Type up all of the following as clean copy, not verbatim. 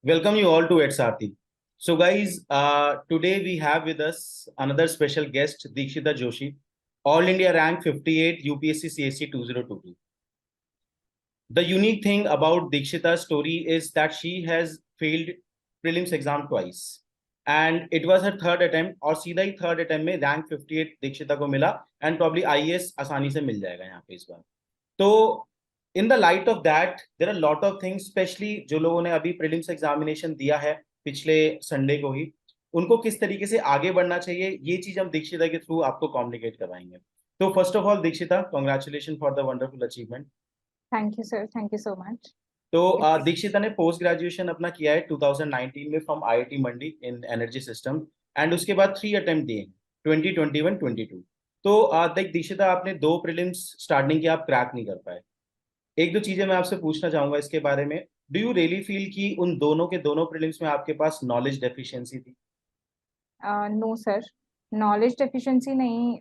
Welcome you all to Etsarthi. So, guys, today we have with us another special guest, Deekshita Joshi, All India Rank 58 UPSC CSC 2022. The unique thing about Deekshita's story is that she has failed prelims exam twice. And it was her third attempt और सीधा ही third attempt में rank 58 दीक्षिता को मिला and probably IAS आसानी से मिल जाएगा यहाँ पे इस बार। तो in the light of that there are lot of things, specially जो लोगों ने अभी प्रीलिम्स एग्जामिनेशन दिया है पिछले संडे को ही, उनको किस तरीके से आगे बढ़ना चाहिए ये चीज हम दीक्षिता के थ्रू आपको कम्युनिकेट करवाएंगे। तो first of all Dikshita, congratulation for the wonderful achievement. Thank you sir, thank you so much. तो दीक्षिता ने पोस्ट ग्रेजुएशन अपना किया है 2019 में from IIT Mandi in energy system and उसके बाद 3 अटेम्प्ट दिए 2021 22। तो देख दीक्षिता, आपने 2 प्रीलिम्स स्टार्टिंग के आप क्रैक नहीं कर पाए। एक दो चीजें मैं आपसे पूछना चाहूंगा इसके बारे में। डू यू रियली फील कि उन दोनों के दोनों प्रीलिम्स में आपके पास नॉलेज डेफिशिएंसी थी? नो सर, नॉलेज डेफिशिएंसी नहीं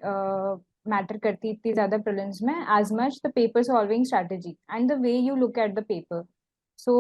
मैटर करती इतनी ज्यादा प्रीलिम्स में, as much the paper solving strategy and the way you look at the paper. So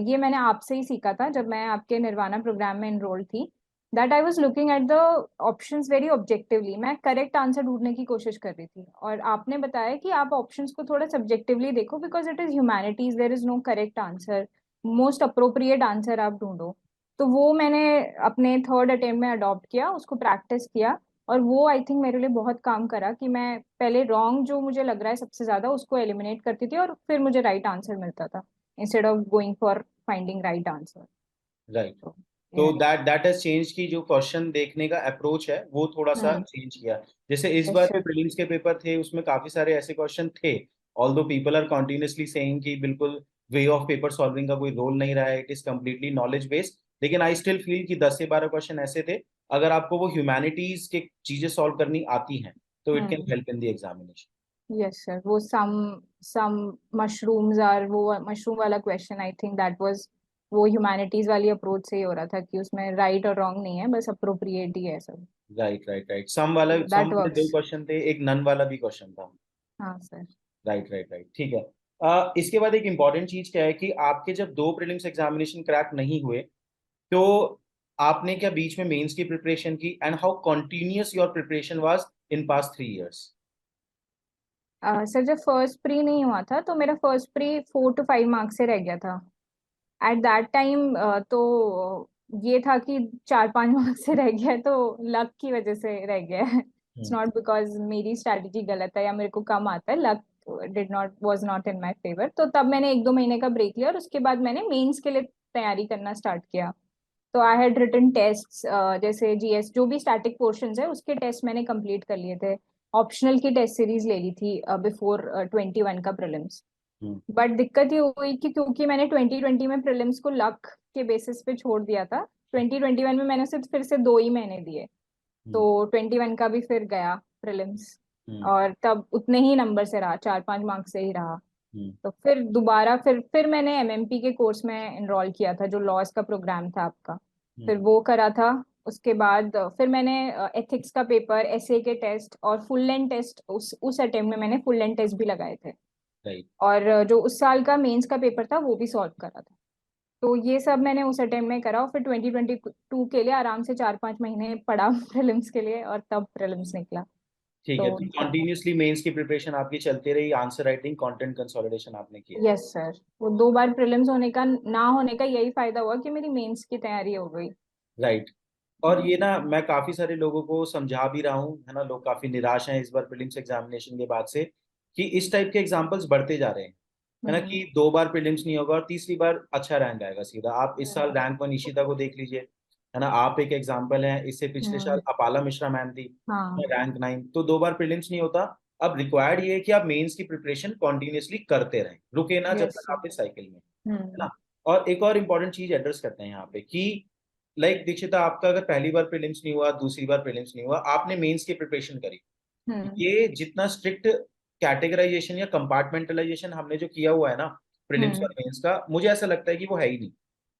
ये मैंने आपसे ही सीखा था जब मैं आपके निर्वाणा प्रोग्राम में इनरोल थी, that I was looking at the options very objectively. मैं करेक्ट आंसर ढूंढने की कोशिश कर रही थी और आपने बताया कि आप ऑप्शंस को थोड़ा सब्जेक्टिवली देखो because it is humanities, there is no correct answer, most appropriate answer आप ढूंढो। तो वो मैंने अपने थर्ड अटेम्प्ट में अडॉप्ट किया, उसको प्रैक्टिस किया और वो आई थिंक मेरे लिए बहुत काम करा कि मैं पहले रॉन्ग जो मुझे लग रहा है सबसे ज्यादा उसको एलिमिनेट करती थी और फिर मुझे राइट आंसर मिलता था instead of going for finding right answer. Right. तो तो दैट हैज चेंज की जो क्वेश्चन देखने का अप्रोच है वो थोड़ा सा चेंज किया। जैसे इस यस बार जो सर। प्रीलिम्स के पेपर थे उसमें काफी सारे ऐसे क्वेश्चन थे, although people are continuously saying कि बिल्कुल वे ऑफ पेपर सॉल्विंग का कोई रोल नहीं रहा है, it is completely knowledge based. लेकिन आई स्टिल फील कि 10 से 12 क्वेश्चन ऐसे थे, अगर आपको वो ह्यूमैनिटीज के चीजें सॉल्व करनी आती हैं तो it can help in the examination. Yes sir, वो सम मशरूम्स आर, वो मशरूम वाला question I think that was वो ह्यूमैनिटीज वाली अप्रोच से ही हो रहा था कि उसमें राइट और रॉन्ग नहीं है, बस अप्रोप्रिएट ही है सब। Right right right. Some that वाले 2 वर्क्स। क्वेश्चन थे, एक नन वाला भी क्वेश्चन था। हाँ सर। राइट राइट राइट, ठीक है। इसके बाद एक इंपॉर्टेंट चीज क्या है कि आपके जब 2 प्रीलिम्स एग्जामिनेशन क्रैक नहीं हुए तो आपने क्या बीच में मेंस की प्रिपरेशन की and how continuous your preparation was in past 3 years? Sir जब फर्स्ट प्री नहीं हुआ था तो मेरा फर्स्ट प्री 4 to 5 मार्क्स से रह गया था एट दैट टाइम। तो ये था कि 4-5 मार्क्स से रह गया है, तो लक की वजह से रह गया है। इट्स नॉट बिकॉज मेरी स्ट्रैटेजी गलत है या मेरे को कम आता है, luck did not was not in my favour. तो तब मैंने 1-2 महीने का ब्रेक लिया और उसके बाद मैंने मेंस के लिए तैयारी करना स्टार्ट किया। तो आई हैड रिटन टेस्ट, जैसे जीएस जो भी स्टैटिक पोर्शंस है उसके टेस्ट मैंने कंप्लीट कर लिए थे। ऑप्शनल की टेस्ट सीरीज ले ली थी बिफोर 21 का प्रीलिम्स। बट दिक्कत ये हुई कि क्योंकि मैंने 2020 में प्रीलिम्स को लक के बेसिस पे छोड़ दिया था, 2021 में मैंने सिर्फ फिर से 2 ही महीने दिए, तो 21 का भी फिर गया प्रीलिम्स और तब उतने ही नंबर से रहा, 4-5 मार्क्स से ही रहा। तो फिर दोबारा फिर मैंने एमएमपी के कोर्स में एनरोल किया था जो लॉस का प्रोग्राम था आपका, फिर वो करा था। उसके बाद फिर मैंने एथिक्स का पेपर, एसए के टेस्ट और फुल लेंथ टेस्ट, उस अटेम्प्ट में मैंने फुल लेंथ टेस्ट भी लगाए थे। राइट। और जो उस साल का मेंस का पेपर था वो भी सॉल्व करा था। तो ये सब मैंने उस अटेम्प्ट में करा और फिर 2022 के लिए आराम से 4-5 महीने पढ़ा प्रीलिम्स के लिए और तब प्रीलिम्स निकला। ठीक है, तो तो कंटिन्यूअसली मेंस की प्रिपरेशन आपकी चलती रही, आंसर राइटिंग कंटेंट कंसोलिडेशन आपने किया। यस सर, वो 2 बार प्रीलिम्स होने का ना होने का यही फायदा हुआ कि मेरी मेंस की तैयारी हो गई। राइट। और ये ना मैं काफी सारे लोगों को समझा भी रहा हूँ, है ना, लोग काफी निराश हैं इस बार प्रीलिम्स एग्जामिनेशन के बाद से कि इस टाइप के एग्जाम्पल्स बढ़ते जा रहे हैं, है ना, हम्म। कि 2 बार प्रीलिम्स नहीं होगा और तीसरी बार अच्छा रैंक आएगा सीधा। आप इस साल रैंक 1 ईशिता को देख लीजिए, है ना, आप एक एग्जाम्पल हैं। इससे पिछले साल हम्म। अपाला मिश्रा मैम थी, हाँ। रैंक 9। तो 2 बार प्रीलिम्स नहीं होता। अब रिक्वायर्ड ये है कि आप मेंस की प्रिपरेशन कॉन्टिन्यूसली करते रहें, रुके ना जब यस तक सर। आप इस साइकिल में, है हम्म। ना। और एक और इम्पोर्टेंट चीज एड्रेस करते हैं यहाँ पे कि दीक्षिता, आपका अगर पहली बार प्रीलिम्स नहीं हुआ, दूसरी बार प्रीलिम्स नहीं हुआ, आपने मेंस की प्रिपरेशन करी, हम्म। ये जितना स्ट्रिक्ट कैटेगराइजेशन या कंपार्टमेंटलाइजेशन हमने जो किया हुआ है ना प्रीलिम्स और हम्म। मेंस का, मुझे ऐसा लगता है कि वो है ही नहीं।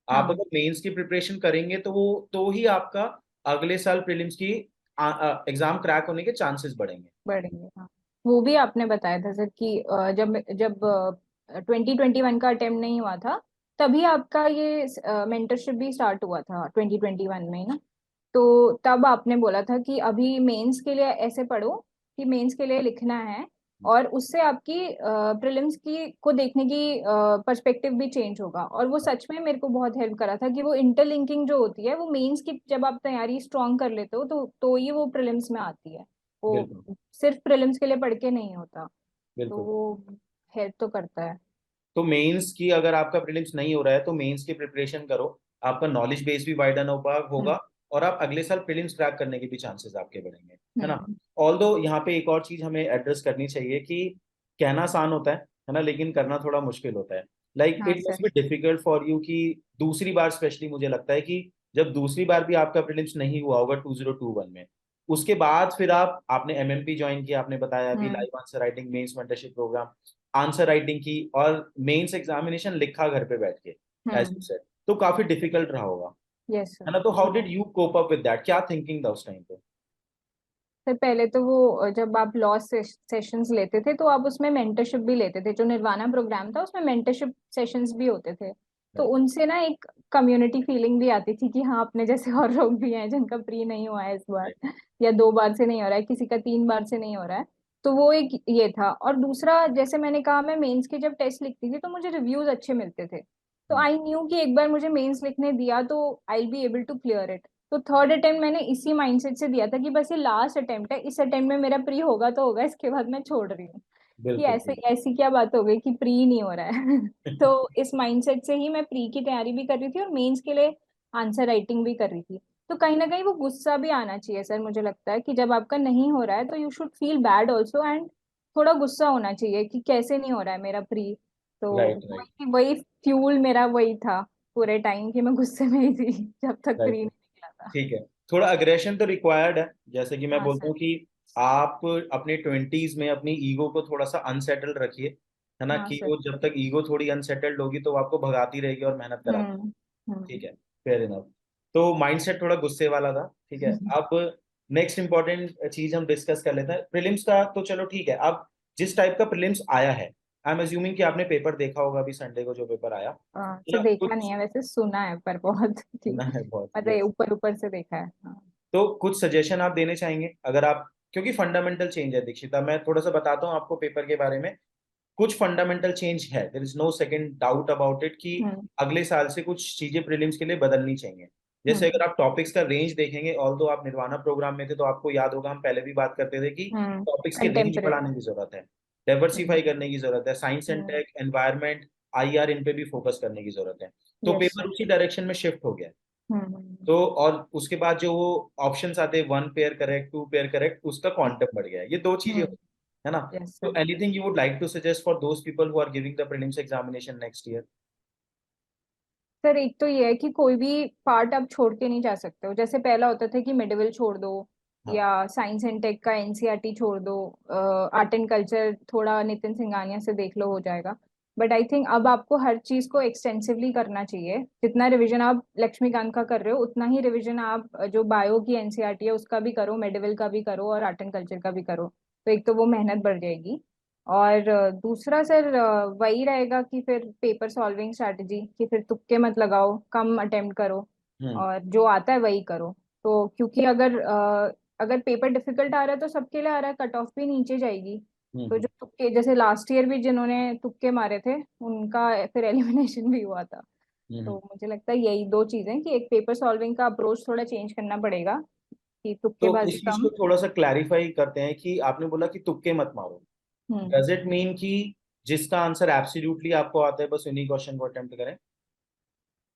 आप हाँ, अगर मेंस की प्रिपरेशन करेंगे तो वो तो ही आपका अगले साल प्रीलिम्स की एग्जाम क्रैक होने के चांसेस बढ़ेंगे। बढ़ेंगे। हाँ, वो भी आपने बताया था सर कि जब जब 2021 का अटेम्प्ट नहीं हुआ था तभी आपका ये मेंटरशिप भी स्टार्ट हुआ था 2021 में ना। तो तब आपने बोला था कि अभी मेंस के लिए ऐसे पढ़ो कि मेंस के लिए लिखना है, और उससे आपकी प्रीलिम्स की को देखने की पर्सपेक्टिव भी चेंज होगा। और वो सच में मेरे को बहुत हेल्प करा था कि वो इंटरलिंकिंग जो होती है वो मेंस की जब आप तैयारी स्ट्रांग कर लेते हो तो ये वो प्रीलिम्स में आती है। वो बिल्कुल सिर्फ प्रीलिम्स के लिए पढ़ के नहीं होता। तो बिल्कुल। वो हेल्प तो करता है। तो मेंस की अगर आपका प्रीलिम्स नहीं हो रहा है तो मेंस की प्रिपरेशन करो, आपका नॉलेज बेस भी वाइडन हम्म। होगा और आप अगले साल प्रीलिम्स क्रैक करने के भी चांसेस आपके बढ़ेंगे, है ना। हम्म। ऑल्दो यहाँ पे एक और चीज हमें एड्रेस करनी चाहिए कि कहना आसान होता है ना, लेकिन करना थोड़ा मुश्किल होता है। लाइक हाँ it sir. Must be difficult for you कि दूसरी बार स्पेशली मुझे लगता है कि जब दूसरी बार भी आपका प्रीलिम्स नहीं हुआ होगा 2021 में, उसके बाद फिर आपने एमएमपी ज्वाइन किया, आपने बताया अभी hmm. Live answer writing mains mentorship program, answer writing की और मेंस एग्जामिनेशन लिखा घर पे बैठ के, एज यू हम्म। सेड, तो काफी डिफिकल्ट रहा होगा, यस सर। है ना। तो हाउ डिड वो you cope up with that, क्या थिंकिंग था उस टाइम पे? सर पहले तो वो जब आप लॉ सेशंस लेते थे तो आप उसमें मेंटरशिप भी लेते थे। जो निर्वाणा प्रोग्राम था उसमें मेंटरशिप सेशंस भी होते थे। तो राइट। उनसे ना एक कम्युनिटी फीलिंग भी आती थी कि हाँ अपने जैसे और लोग भी हैं जिनका प्री नहीं हुआ है इस बार, राइट। या 2 बार से नहीं हो रहा है, किसी का 3 बार से नहीं हो रहा है। तो वो एक ये था। और दूसरा, जैसे मैंने कहा, मैं मेंस के जब टेस्ट लिखती थी तो मुझे रिव्यूज अच्छे मिलते थे। तो आई न्यू कि एक बार मुझे मेंस लिखने दिया तो I be able to clear it. तो थर्ड अटेम्प्ट मैंने इसी माइंडसेट से दिया था कि बस ये लास्ट अटेम्प्ट है, इस अटेम्प्ट में मेरा प्री होगा तो होगा, इसके बाद मैं छोड़ रही हूँ। कि बिल्कुल ऐसे ऐसी क्या बात हो गई कि प्री नहीं हो रहा है। बिल्कुल। तो इस माइंडसेट से ही मैं प्री की तैयारी भी कर रही थी और मेंस के लिए आंसर राइटिंग भी कर रही थी। तो कहीं ना कहीं वो गुस्सा भी आना चाहिए सर, मुझे लगता है कि जब आपका नहीं हो रहा है तो you should feel bad also, and थोड़ा गुस्सा होना चाहिए कि कैसे नहीं हो रहा है मेरा प्री। तो राइट राइट वही वही फ्यूल मेरा वही था पूरे टाइम कि मैं गुस्से में ही थी जब तक प्री राइट। नहीं निकला था। ठीक है, थोड़ा अग्रेशन तो रिक्वायर्ड है, जैसे कि मैं हाँ बोलता सर। हूँ कि आप अपने ट्वेंटीज में अपनी ईगो को थोड़ा सा अनसेटल्ड रखिए, है ना, हाँ कि सर। वो जब तक ईगो थोड़ी अनसेटल्ड होगी तो वो आपको भगाती रहेगी और मेहनत कराती। हम्म। ठीक हम्म। है, फेयर इनफ। तो माइंडसेट थोड़ा गुस्से वाला था, ठीक है। अब नेक्स्ट इंपॉर्टेंट चीज हम डिस्कस कर लेते हैं प्रीलिम्स का, तो चलो ठीक है। अब जिस टाइप का प्रीलिम्स आया है, आई एम अज्यूमिंग कि आपने पेपर देखा होगा अभी संडे को जो पेपर आया, सर ना देखा नहीं कुछ है वैसे, सुना है पर बहुत कि सुना है बहुत, मतलब यस। ऊपर ऊपर से देखा है। हाँ। तो कुछ सजेशन आप देने चाहेंगे अगर आप, क्योंकि फंडामेंटल चेंज है दीक्षिता, मैं थोड़ा सा बताता हूँ आपको पेपर के बारे में। कुछ फंडामेंटल चेंज है, there is no second doubt about it कि हम्म। अगले साल से कुछ चीजें प्रीलिम्स के लिए बदलनी चाहिए। जैसे हम्म। अगर आप टॉपिक्स का रेंज देखेंगे, ऑल्दो आप निर्वाणा प्रोग्राम में थे तो आपको याद होगा हम पहले भी बात करते थे कि टॉपिक्स की रेंज कंटेम्परेरी। बढ़ाने की जरूरत है, हम्म। डाइवर्सिफाई करने की जरूरत है, science and hmm. Tech, environment, IR, इन पे भी फोकस करने की जरूरत है। तो यस पेपर सर। उसी डायरेक्शन में शिफ्ट हो गया है। हम्म। तो और उसके बाद जो वो ऑप्शंस आते हैं, 1 पेयर करेक्ट, 2 पेयर करेक्ट, उसका क्वांटम बढ़ गया है, ये दो चीजें हम्म। है ना। यस तो sir. Anything you would like to suggest for those people who are giving the prelims examination next year? Sir एक तो ये है कि कोई भी पार्ट आप छोड़ के नहीं जा सकते हो। जैसे पहला होता था कि मिडिवल छोड़ दो, हाँ। या साइंस एंड टेक का एनसीईआरटी छोड़ दो, आर्ट एंड कल्चर थोड़ा नितिन सिंघानिया से देख लो हो जाएगा। बट आई थिंक अब आपको हर चीज को एक्सटेंसिवली करना चाहिए। जितना रिवीजन आप लक्ष्मीकांत का कर रहे हो उतना ही रिवीजन आप जो बायो की एनसीईआरटी है उसका भी करो, मेडिवल का भी करो और आर्ट एंड कल्चर का भी करो। तो एक तो वो मेहनत बढ़ जाएगी। और दूसरा सर वही रहेगा कि फिर पेपर सॉल्विंग स्ट्रैटेजी, कि फिर तुक्के मत लगाओ, कम अटेम्प्ट करो हम्म। और जो आता है वही करो। तो क्योंकि अगर पेपर डिफिकल्ट आ रहा है तो सबके लिए आ रहा है, कट ऑफ भी नीचे जाएगी। तो हम्म। जो तुक्के, जैसे लास्ट ईयर भी जिन्होंने तुक्के मारे थे उनका फिर एलिमिनेशन भी हुआ था। हम्म। तो मुझे लगता है यही दो चीजें कि एक पेपर सॉल्विंग का अप्रोच थोड़ा चेंज करना पड़ेगा, कि तो इस तुक्केबाजी चीज कम। को थोड़ा सा क्लैरिफाई करते हैं कि आपने बोला कि तुक्के मत मारो, हम्म। डज इट मीन कि जिसका आंसर एब्सोल्युटली आपको आता है बस उन्हीं क्वेश्चन को अटेम्प्ट करें?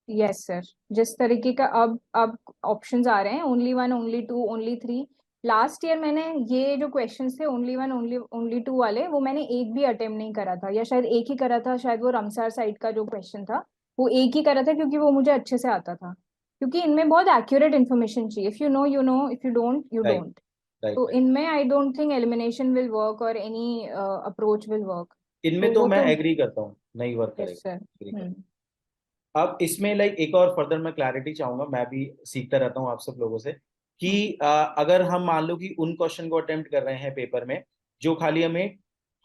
Yes sir. जिस तरीके का अब ऑप्शंस आ रहे हैं, only one, only two, only three. Last year मैंने ये जो क्वेश्चंस थे only one, only only two वाले, वो मैंने एक भी अटेम्प्ट नहीं करा था, या शायद एक ही करा था। शायद वो रमसार साइड का जो क्वेश्चन था वो एक ही करा था, क्योंकि वो मुझे अच्छे से आता था। क्योंकि इनमें बहुत एक्यूरेट इन्फॉर्मेशन चाहिए। If you know, if you don't, you right don't. Right तो राइट। इनमें आई don't think elimination will work और एनी अप्रोच विल वर्क। इनमें तो तो वो मैं तो। एग्री करता हूँ, नहीं वर्क यस सर। करेगा, एग्री करता हम्म। हूँ। अब इसमें लाइक एक और फर्दर मैं क्लैरिटी चाहूंगा, मैं भी सीखता रहता हूँ आप सब लोगों से हम्म। कि अगर हम मान लो कि उन क्वेश्चन को अटेम्प्ट कर रहे हैं पेपर में जो खाली हमें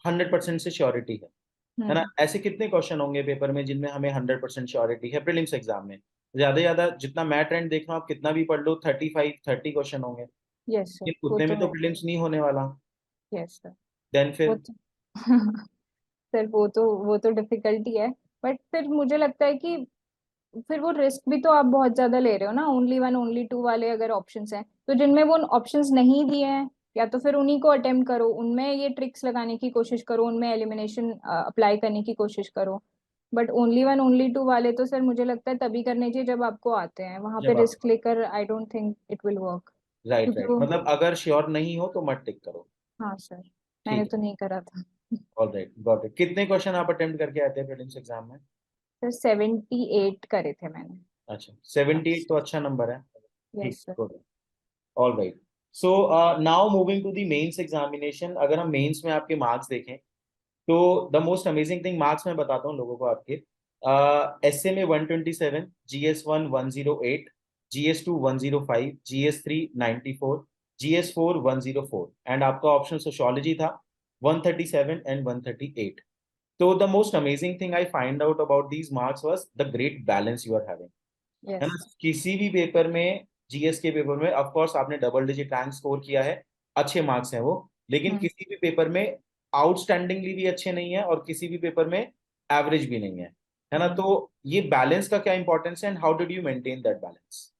100% से श्योरिटी है, है ना? हम्म। ऐसे कितने क्वेश्चन होंगे पेपर में जिनमें हमें 100% श्योरिटी है प्रीलिम्स एग्जाम में? ज्यादा से ज्यादा जितना मैं ट्रेंड देख रहा हूँ, आप कितना भी पढ़ लो 30 क्वेश्चन होंगे, यस सर, लेकिन वो उतने तो में तो है। प्रीलिम्स नहीं होने वाला। Yes sir. देन वो फिर तो सर वो तो डिफिकल्टी है। बट फिर मुझे लगता है कि फिर वो रिस्क भी तो आप बहुत ज्यादा ले रहे हो ना, ओनली वन ओनली टू वाले अगर ऑप्शंस हैं तो जिनमें वो ऑप्शंस नहीं दिए हैं, या तो फिर उन्हीं को अटेम्प्ट करो, उनमें ये ट्रिक्स लगाने की कोशिश करो, उनमें एलिमिनेशन अप्लाई करने की कोशिश करो। But only one only two वाले तो सर मुझे लगता है तभी करने चाहिए जब आपको आते हैं, वहां पे जब आप, रिस्क लेकर आई don't think it will work. Right क्योंकि राइट, वो, मतलब अगर श्योर नहीं हो तो मत टिक करो। हाँ सर, मैंने ठीक तो है, नहीं करा था। All right, got it. कितने क्वेश्चन आप अटेम्प्ट करके आते हैं प्रीलिम्स एग्जाम में? सर 78 करे थे मैंने। अच्छा, 78 यस। तो अच्छा नंबर है। ठीक, yes sir. Good, all right. So now moving to the mains examination. अगर हम मेंस में आपके मार्क्स देखें तो the most amazing thing, marks मैं बताता हूँ लोगों को आपके। एसए में 127, GS1 108, GS2 105, GS3 94, GS4 104, and आपका ऑप्शन सोशियोलॉजी था 137 एंड 138। तो the most amazing thing I find out about these marks was the great balance you are having, है ना? यस। किसी भी पेपर में, जीएस के पेपर में ऑफ कोर्स आपने डबल डिजिट रैंक स्कोर किया है, अच्छे मार्क्स हैं वो, लेकिन हम्म। किसी भी पेपर में आउटस्टैंडिंगली भी अच्छे नहीं है और किसी भी पेपर में एवरेज भी नहीं है ना? हम्म। तो ये बैलेंस का क्या इंपॉर्टेंस है and how did you maintain that balance?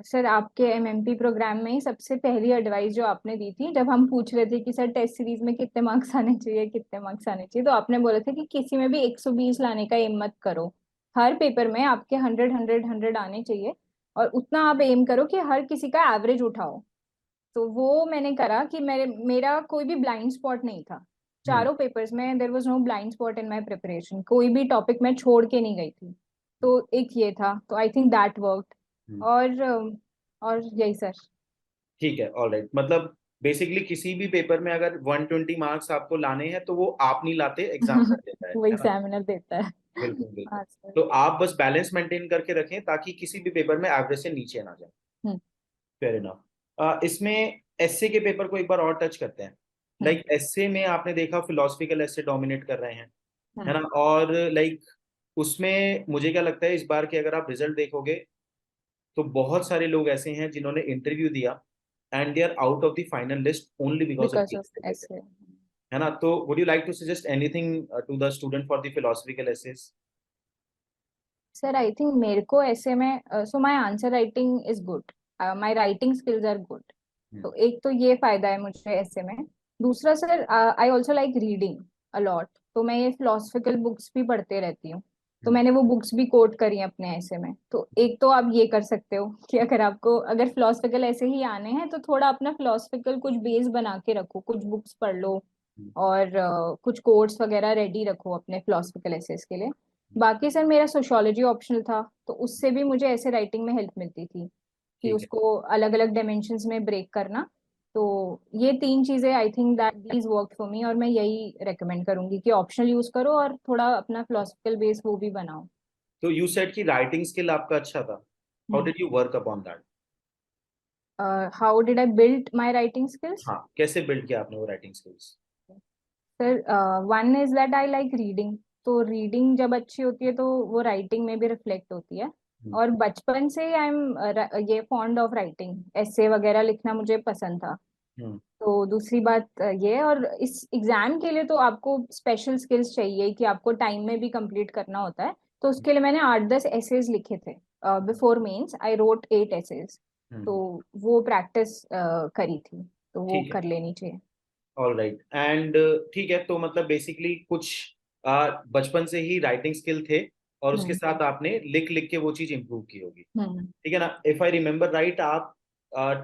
Sir आपके एमएमपी प्रोग्राम में ही सबसे पहली एडवाइस जो आपने दी थी, जब हम पूछ रहे थे कि सर टेस्ट सीरीज में कितने मार्क्स आने चाहिए, कितने मार्क्स आने चाहिए, तो आपने बोला था कि किसी में भी 120 लाने का एम मत करो, हर पेपर में आपके 100 आने चाहिए, और उतना आप एम करो कि हर किसी का एवरेज उठाओ। तो वो मैंने करा कि मेरा कोई भी ब्लाइंड स्पॉट नहीं था। हम्म, चारों पेपर्स में there was no blind spot in my preparation, कोई भी टॉपिक मैं छोड़ के नहीं गई थी। तो एक ये था, तो आई थिंक दैट वर्कड। हम्म। और यही सर। ठीक है, ऑल राइट, मतलब बेसिकली किसी भी पेपर में अगर 120 मार्क्स आपको लाने हैं तो वो आप नहीं लाते, एग्जामिनर देता वो है ना? एग्जामिनर देता है। बिल्कुल बिल्कुल। हाँ सर। तो आप बस बैलेंस मेंटेन करके रखें ताकि किसी भी पेपर में एवरेज से नीचे ना जाए। हम्म। Fair enough. इसमें एसए के पेपर को एक बार और टच करते हैं। हम्म। लाइक एसए में आपने देखा फिलोसफिकल एसए डोमिनेट कर रहे हैं, है हम्म। ना? और लाइक उसमें मुझे क्या लगता है इस बार के अगर आप रिजल्ट देखोगे तो बहुत सारे लोग ऐसे हैं जिन्होंने इंटरव्यू दिया and they are out of the final list only because of because of paper, ऐसे। है ना? तो would you like to suggest anything to the student for the philosophical essays? Sir I think मेरे को ऐसे में, so my answer writing is good, my writing skills are good. तो एक तो ये फायदा है मुझे ऐसे में। दूसरा sir, I also like reading allot, तो मैं ये फिलोसफिकल बुक्स भी पढ़ते रहती हूँ। तो मैंने वो बुक्स भी कोट करी हैं अपने ऐसे में। तो एक तो आप ये कर सकते हो कि अगर फिलोसफिकल ऐसे ही आने हैं तो थोड़ा अपना फिलोसफिकल कुछ बेस बना के रखो, कुछ बुक्स पढ़ लो, और कुछ कोर्स वगैरह रेडी रखो अपने फिलोसफिकल एसेस के लिए। बाकी सर मेरा सोशियोलॉजी ऑप्शनल था, तो उससे भी मुझे ऐसे राइटिंग में हेल्प मिलती थी कि ठीक है, उसको अलग अलग डायमेंशंस में ब्रेक करना। तो ये तीन चीजें I think that these work for me, और मैं यही रेकमेंड करूंगी कि ऑप्शनल यूज करो और थोड़ा अपना फिलोसफिकल बेस वो भी बनाओ। तो यू सेड कि राइटिंग स्किल आपका अच्छा था, how did you work upon that? How did I build my writing skills? हाँ, कैसे बिल्ड किया आपने वो writing skills? Sir one is that I like reading. तो रीडिंग जब अच्छी होती है तो वो राइटिंग में भी रिफ्लेक्ट होती है। हम्म, और बचपन से आई एम ये फॉन्ड ऑफ राइटिंग, ऐसे वगैरह लिखना मुझे पसंद था। हम्म, तो दूसरी बात ये, और इस एग्जाम के लिए तो आपको स्पेशल स्किल्स चाहिए कि आपको टाइम में भी कंप्लीट करना होता है। तो उसके लिए मैंने 8-10 एसेज लिखे थे। Before mains I wrote 8 essays. तो हम्म। वो प्रैक्टिस करी थी, तो वो ठीक है, कर लेनी चाहिए। ऑल राइट, एंड ठीक है, तो मतलब बेसिकली कुछ बचपन से ही राइटिंग स्किल थे और उसके हम्म। साथ आपने लिख लिख के वो चीज इंप्रूव की होगी, हम्म। ठीक है ना? इफ आई रिमेम्बर राइट, आप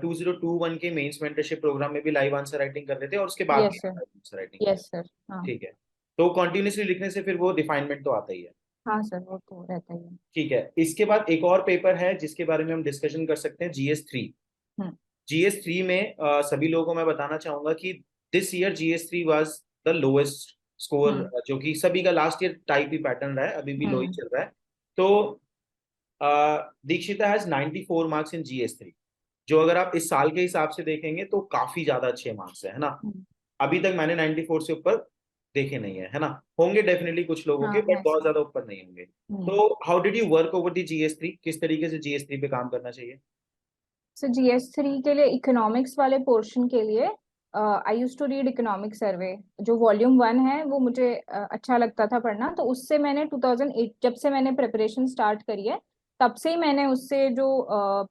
2021 के मेंस मेंटरशिप प्रोग्राम में भी लाइव आंसर राइटिंग कर रहे थे और उसके बाद भी यस सर। आंसर राइटिंग कर यस रहे सर। हाँ। थे, ठीक है? तो कॉन्टिन्यूसली लिखने से फिर वो रिफाइनमेंट तो आता ही है। हाँ सर, वो तो रहता ही है। ठीक है, इसके बाद एक और पेपर है जिसके बारे में हम डिस्कशन कर सकते हैं, GS3। हम्म। GS3 में सभी लोगों को मैं बताना चाहूंगा कि this year GS3 was the lowest score, hmm. जो कि सभी का लास्ट ईयर टाइप ही पैटर्न रहा है, अभी भी लो ही हम्म। चल रहा है। तो दीक्षिता हैज 94 मार्क्स इन GS3, जो अगर आप इस साल के हिसाब से देखेंगे तो काफी ज्यादा अच्छे मार्क्स है ना? हम्म। अभी तक मैंने 94 से ऊपर देखे नहीं है, है ना? होंगे डेफिनेटली कुछ लोगों के, हाँ बट बहुत ऐसा। ज्यादा ऊपर नहीं होंगे। हम्म। तो how did you work over the GS3? किस तरीके से GS3 पे काम करना चाहिए? सो GS3 के लिए इकोनॉमिक्स वाले पोर्शन के लिए I use to read economic survey. जो वॉल्यूम 1 है वो मुझे अच्छा लगता था पढ़ना, तो उससे मैंने 2008 जब से मैंने प्रिपरेशन स्टार्ट करी है, तब से ही मैंने उससे जो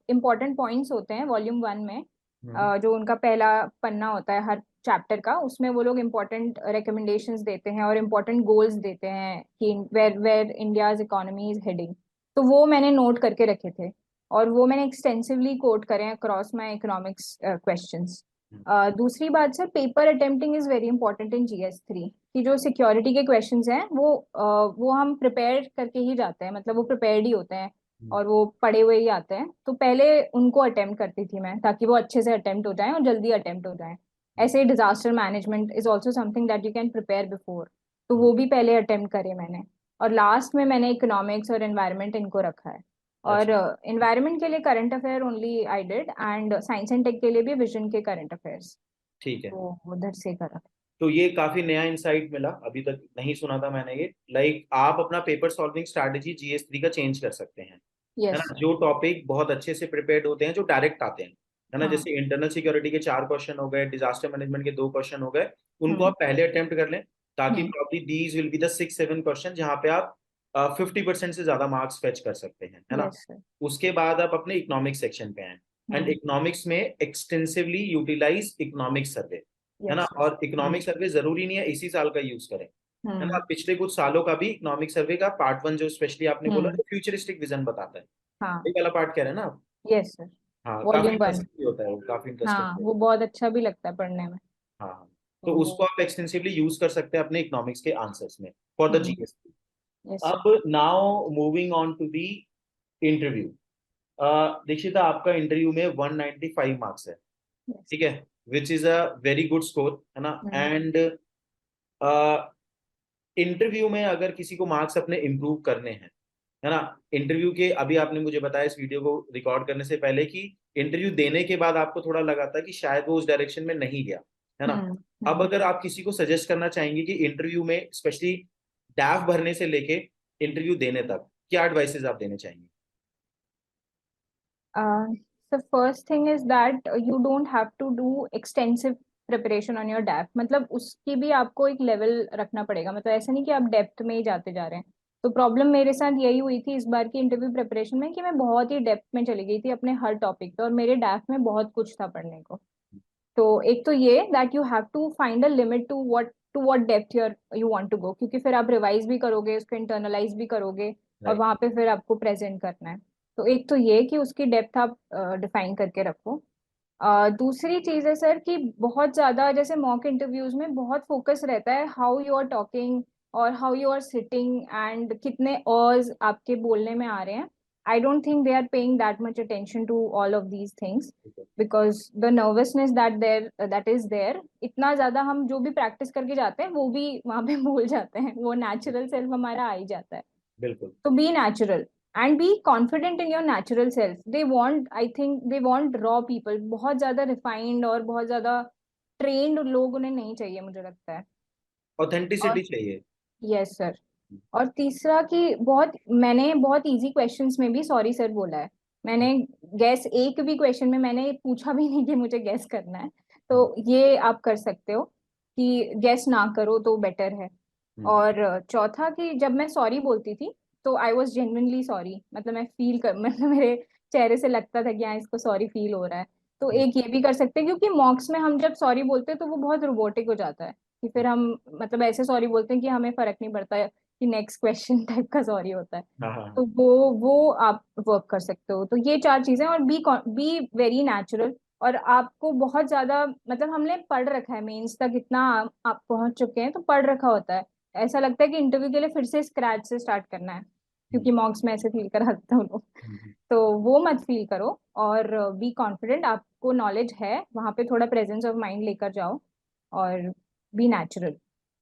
इम्पोर्टेंट पॉइंट्स होते हैं वॉल्यूम 1 में, हम्म। जो उनका पहला पन्ना होता है हर चैप्टर का, उसमें वो लोग इम्पोर्टेंट रिकमेंडेशंस देते हैं और इम्पोर्टेंट गोल्स देते हैं कि where where India's economy is heading. तो वो मैंने नोट करके रखे थे, और वो मैंने एक्सटेंसिवली कोट करे हैं अक्रॉस माय इकोनॉमिक्स क्वेश्चंस। हम्म। दूसरी बात sir, paper attempting is very important in GS3। कि जो सिक्योरिटी के क्वेश्चंस हैं वो हम प्रिपेयर करके ही जाते हैं, मतलब वो प्रिपेयर्ड ही होते हैं हम्म। और वो पढ़े हुए ही आते हैं। तो पहले उनको अटेम्प्ट करती थी मैं, ताकि वो अच्छे से अटेम्प्ट हो जाएं और जल्दी अटेम्प्ट हो जाएं। ऐसे ही disaster management is also something that you can prepare before, तो हम्म। वो भी पहले अटेम्प्ट करे मैंने। और लास्ट में मैंने इकोनॉमिक्स और एनवायरनमेंट इनको रखा है। और अच्छा। एनवायरनमेंट के लिए current affair only I did, and science and tech के लिए भी विजन के करंट अफेयर्स, ठीक है। तो उधर से करा। तो ये काफी नया इंसाइट मिला, अभी तक नहीं सुना था मैंने ये। लाइक आप अपना पेपर सॉल्विंग स्ट्रैटेजी GS3 का चेंज कर सकते हैं, है यस ना? सर। जो टॉपिक बहुत अच्छे से प्रिपेयर्ड होते हैं, जो डायरेक्ट आते हैं, है ना? हाँ। जैसे इंटरनल सिक्योरिटी के 4 क्वेश्चन हो गए, डिजास्टर मैनेजमेंट के 2 क्वेश्चन हो गए, उनको हम्म। आप पहले अटेम्प्ट कर लें, ताकि hmm. Probably these will be the 6-7 question जहाँ पे आप 50% से ज्यादा मार्क्स फेच कर सकते हैं, है ना? Yes sir. उसके बाद आप अपने इकोनॉमिक्स सेक्शन पे आए, एंड हम्म। इकोनॉमिक्स में एक्सटेंसिवली यूटिलाइज इकोनॉमिक सर्वे, है ना? Yes sir. और इकोनॉमिक सर्वे जरूरी नहीं है इसी साल का यूज करें, है ना? हम्म। पिछले कुछ सालों का भी इकोनॉमिक सर्वे का पार्ट 1, जो स्पेशली आपने बोला, हम्म। जो फ्यूचरिस्टिक विजन बताता है, हाँ। ये वाला पार्ट कह रहे हैं ना आप? Yes sir. हाँ, काफी वॉल्यूम 1। इंटरेस्टिंग भी होता है वो, काफी इंटरेस्टिंग हाँ भी वो होता बहुत अच्छा भी लगता है पढ़ने में। है। हाँ हाँ। तो तो वो। उसको आप एक्सटेंसिवली यूज कर सकते हैं अपने इकोनॉमिक्स के आंसर्स में for the hmm. GS। Yes sir. अब now moving on to the interview. Dikshita, आपका इंटरव्यू में 195 मार्क्स है, यस। ठीक है? Which is a very good score, है ना? हम्म। एंड इंटरव्यू में अगर किसी को मार्क्स अपने इम्प्रूव करने हैं, है ना? इंटरव्यू के अभी आपने मुझे बताया इस वीडियो को रिकॉर्ड करने से पहले कि इंटरव्यू देने के बाद आपको थोड़ा लगा था कि शायद वो उस डायरेक्शन में नहीं गया, है ना? हम्म। अब हम्म। अगर आप किसी को सजेस्ट करना चाहेंगे कि इंटरव्यू में स्पेशली डैफ भरने से लेके इंटरव्यू देने तक क्या एडवाइसेस आप देने चाहेंगे? So first thing is that you don't have to do extensive preparation on your DAP, मतलब उसकी भी आपको एक लेवल रखना पड़ेगा, मतलब ऐसा नहीं कि आप डेप्थ में ही जाते जा रहे हैं। तो प्रॉब्लम मेरे साथ यही हुई थी इस बार की इंटरव्यू प्रिपरेशन में, कि मैं बहुत ही डेप्थ में चली गई थी अपने हर टॉपिक पे, और मेरे डैफ में बहुत कुछ था पढ़ने को। तो एक तो ये that you have to find a limit to what depth you want to go, क्योंकि फिर आप रिवाइज भी करोगे, उसको इंटरनलाइज भी करोगे, और राइट। वहां पे फिर आपको प्रेजेंट करना है। तो एक तो ये कि उसकी डेप्थ आप डिफाइन करके रखो। दूसरी चीज है सर कि बहुत ज्यादा जैसे मॉक इंटरव्यूज में बहुत फोकस रहता है हाउ यू आर टॉकिंग और how you are sitting, and कितने ऑर्स आपके बोलने में आ रहे हैं। I don't think they are paying that much attention to all of these things, because the nervousness that is there, इतना ज्यादा हम जो भी प्रैक्टिस करके जाते हैं वो भी वहां पे भूल जाते हैं, वो नेचुरल सेल्फ हमारा आ ही जाता है। बिल्कुल। तो be natural and be confident in your natural self. They want, I think they want raw people, बहुत ज्यादा रिफाइंड और बहुत ज्यादा ट्रेन्ड लोग उन्हें नहीं चाहिए, मुझे लगता है। और ऑथेंटिसिटी चाहिए। Yes sir. और तीसरा कि मैंने बहुत इजी क्वेश्चंस में भी सॉरी सर बोला है। मैंने गैस एक भी क्वेश्चन में मैंने पूछा भी नहीं कि मुझे गैस करना है। हम्म। तो ये आप कर सकते हो कि गैस ना करो तो बेटर है। हम्म। और चौथा कि जब मैं सॉरी बोलती थी तो आई वॉज जेन्युइनली सॉरी, मतलब मैं फील कर मतलब मेरे चेहरे से लगता था कि हाँ इसको सॉरी फील हो रहा है। तो हम्म। एक ये भी कर सकते हैं, क्योंकि मॉक्स में हम जब सॉरी बोलते हैं तो वो बहुत रोबोटिक हो जाता है, कि फिर हम मतलब ऐसे सॉरी बोलते हैं कि हमें फर्क नहीं पड़ता कि नेक्स्ट क्वेश्चन टाइप का सॉरी होता है। हाँ हाँ तो हाँ। वो आप वर्क कर सकते हो। तो ये चार चीजें, और बी वेरी नेचुरल। और आपको बहुत ज्यादा मतलब हमने पढ़ रखा है मेंस तक, इतना आप पहुंच चुके हैं तो पढ़ रखा होता है। ऐसा लगता है कि इंटरव्यू के लिए फिर से स्क्रैच से स्टार्ट करना है, हम्म। क्योंकि मॉक्स में ऐसे फील कराते हैं लोग। हम्म। तो वो मत फील करो, और बी कॉन्फिडेंट, आपको नॉलेज है, वहां पे थोड़ा प्रेजेंस ऑफ माइंड लेकर जाओ, और बी नेचुरल।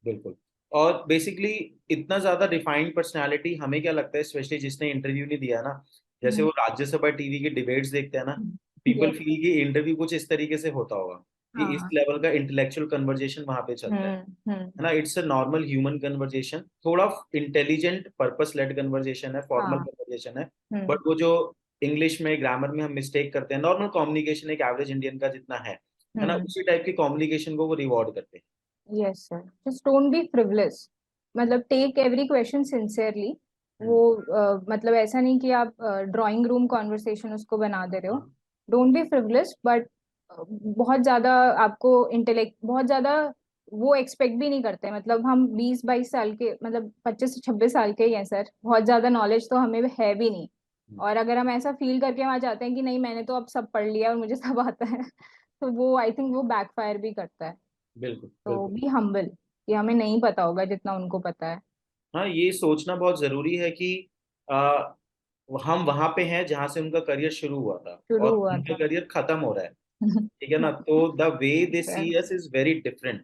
बिल्कुल। और बेसिकली इतना ज्यादा रिफाइंड पर्सनालिटी हमें क्या लगता है, स्पेशली जिसने इंटरव्यू नहीं दिया ना, जैसे वो राज्यसभा टीवी के डिबेट्स देखते हैं ना, पीपल यस। फील कि इंटरव्यू कुछ इस तरीके से होता होगा, कि इस हाँ। लेवल का इंटेलेक्चुअल कन्वर्जेशन वहां पे चलता है ना, it's a normal human conversation, थोड़ा इंटेलिजेंट पर्पस लेड कन्वर्जेशन है, फॉर्मल हाँ। कन्वर्जेशन है, हम्म। बट वो जो इंग्लिश में ग्रामर में हम मिस्टेक करते हैं, नॉर्मल कम्युनिकेशन एक एवरेज इंडियन का जितना है ना, हम्म। उसी टाइप की कम्युनिकेशन को वो रिवॉर्ड करते हैं। Yes sir, just don't be frivolous, मतलब टेक एवरी क्वेश्चन सिंसियरली। वो हम्म, मतलब ऐसा नहीं कि आप ड्राइंग रूम कॉन्वर्सेशन उसको बना दे रहे हो। हाँ, डोंट बी फ्रिवलेस, बट बहुत ज्यादा आपको इंटेलेक्ट बहुत ज्यादा वो एक्सपेक्ट भी नहीं करते, मतलब हम 20-22 साल के, मतलब 25 से 26 साल के ही हैं सर, बहुत ज्यादा नॉलेज तो हमें है भी नहीं। हम्म, और अगर हम ऐसा फील करके वहां जाते हैं कि नहीं मैंने तो अब सब पढ़ लिया और मुझे सब आता है तो वो आई थिंक वो बैकफायर भी करता है। बिल्कुल तो बिल्कुल। बी हम्बल, कि हमें नहीं पता होगा जितना उनको पता है। हाँ, ये सोचना बहुत जरूरी है कि आ, हम वहां पे हैं जहां से उनका करियर शुरू हुआ था शुरू और हुआ उनका था। करियर खत्म हो रहा है, ठीक है ना, तो the way they sir. See us is very different,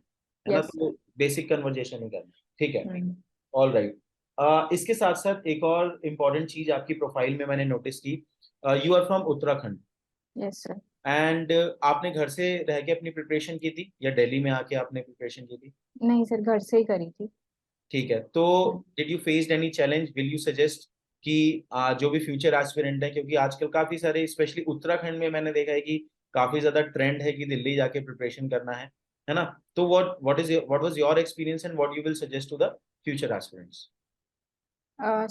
है ना, यस सर। तो बेसिक कन्वर्जेशन ही करना, ठीक है। हम्म। All right. इसके साथ साथ एक और इम्पॉर्टेंट चीज आपकी प्रोफाइल में मैंने नोटिस की, you are from Uttarakhand, yes sir. And आपने घर से रह के अपनी प्रिपरेशन की थी या दिल्ली में आके आपने प्रिपरेशन की थी? नहीं सर, घर से ही करी थी। ठीक है, तो hmm. Did you faced any challenge, will you suggest कि जो भी फ्यूचर एस्पिरेंट है, क्योंकि आजकल काफी सारे स्पेशली उत्तराखंड में मैंने देखा है कि काफी ज्यादा ट्रेंड है कि दिल्ली जाके प्रिपरेशन करना है ना, तो what was your experience and what you will suggest to the future aspirants?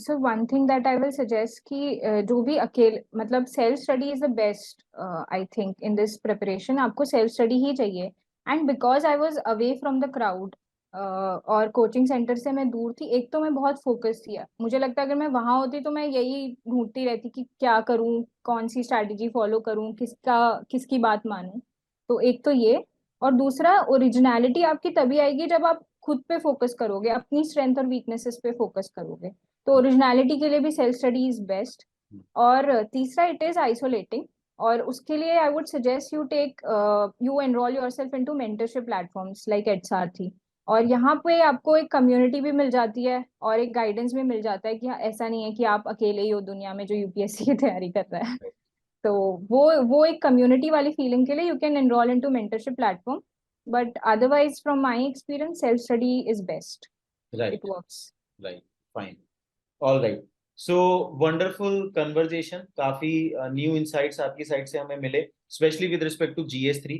So one thing that I will suggest कि जो भी अकेले, मतलब self study is the best I think in this preparation, आपको सेल्फ स्टडी ही चाहिए। And because I was away from the crowd और coaching centre से मैं दूर थी, एक तो मैं बहुत फोकस थी, मुझे लगता है अगर मैं वहां होती तो मैं यही ढूंढती रहती कि क्या करूं, कौन सी स्ट्रैटेजी फॉलो करूं, किसकी बात मानूं। तो एक तो ये, और दूसरा ओरिजिनलिटी आपकी तभी आएगी जब आप खुद पे फोकस करोगे, अपनी स्ट्रेंथ और वीकनेसेस पे फोकस करोगे। तो ओरिजिनलिटी के लिए भी सेल्फ स्टडी इज बेस्ट। और तीसरा, इट इज आइसोलेटिंग, और उसके लिए I would suggest you enrol yourself into mentorship platforms like EdSarthi. और यहाँ पे आपको एक कम्युनिटी भी मिल जाती है और एक गाइडेंस भी मिल जाता है कि हाँ, ऐसा नहीं है कि आप अकेले ही हो दुनिया में जो यूपीएससी की तैयारी कर रहा है। तो वो एक कम्युनिटी वाली फीलिंग के लिए you can enrol into mentorship platform, but otherwise from my experience self study is best. It right, works. Right, fine, all right. So wonderful conversation, काफी न्यू इनसाइट्स आपकी साइड से हमें मिले, specially with respect to GS3।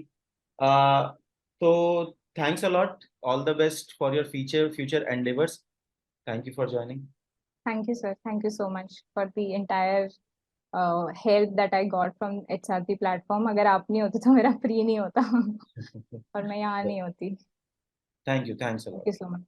तो thanks a lot, all the best for your future endeavours, thank you for joining. Thank you, sir. Thank you so much for the entire help that I got from HRT platform. अगर आप नहीं होते तो मेरा free नहीं होता और मैं यहाँ नहीं होती। Thank you, thanks a Thank lot. you so much.